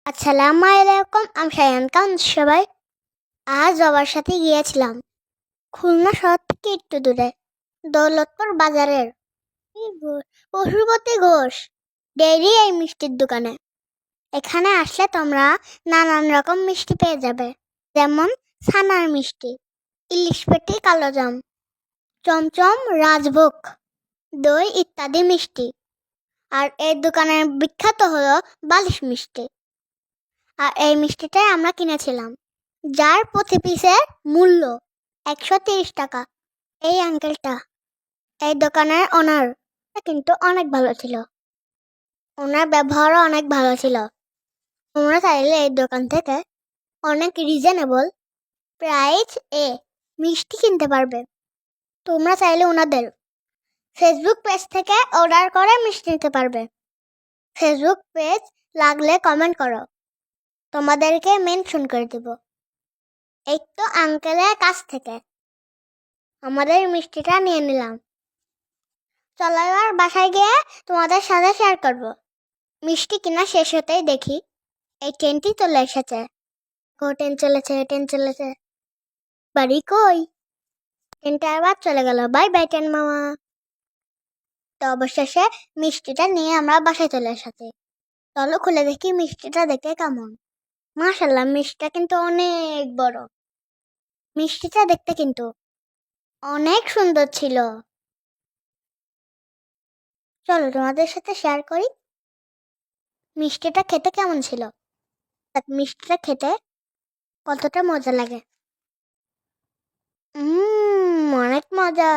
আসসালামু আলাইকুম, আমি সায়ান খান। সবাই আজ বাবার সাথে গিয়েছিলাম খুলনা শহর থেকে একটু দূরে দৌলতপুর বাজারের পশুপতি ঘোষ ডেইরি এই মিষ্টির দোকানে। এখানে আসলে তোমরা নানান রকম মিষ্টি পেয়ে যাবে, যেমন ছানার মিষ্টি, ইলিশ পেটি, কালোজাম, চমচম, রাজভোগ, দই ইত্যাদি মিষ্টি। আর এই দোকানের বিখ্যাত হলো বালিশ মিষ্টি। আর এই মিষ্টিটাই আমরা কিনেছিলাম, যার প্রতি পিসের মূল্য 130 টাকা। এই আঙ্কেলটা, এই দোকানের ওনার, কিন্তু অনেক ভালো ছিল। ওনার ব্যবহারও অনেক ভালো ছিল। তোমরা চাইলে এই দোকান থেকে অনেক রিজনেবল প্রাইস এ মিষ্টি কিনতে পারবে। তোমরা চাইলে ওনাদের ফেসবুক পেজ থেকে অর্ডার করে মিষ্টি নিতে পারবে। ফেসবুক পেজ লাগলে কমেন্ট করো, তোমাদেরকে মেনশন করে দিব। এই তো আঙ্কেলের কাছ থেকে আমাদের মিষ্টিটা নিয়ে নিলাম। চলো এবার বাসায় গিয়ে তোমাদের সাথে শেয়ার করব। মিষ্টি কিনা শেষ হতেই দেখি এই ট্রেনটি চলে এসেছে। ট্রেন চলেছে। বাড়ি কই? ট্রেনটা আবার চলে গেল। বাই বাই ট্রেন মামা। তো অবশেষে মিষ্টিটা নিয়ে আমরা বাসায় চলে এসেছি। চলো খুলে দেখি মিষ্টিটা দেখে কেমন। মাশাআল্লাহ, মিষ্টিটা কিন্তু অনেক বড়। মিষ্টিটা দেখতে কিন্তু অনেক সুন্দর ছিল। চলো তোমাদের সাথে শেয়ার করি মিষ্টিটা খেতে কেমন ছিল। মিষ্টিটা খেতে কতটা মজা লাগে। অনেক মজা।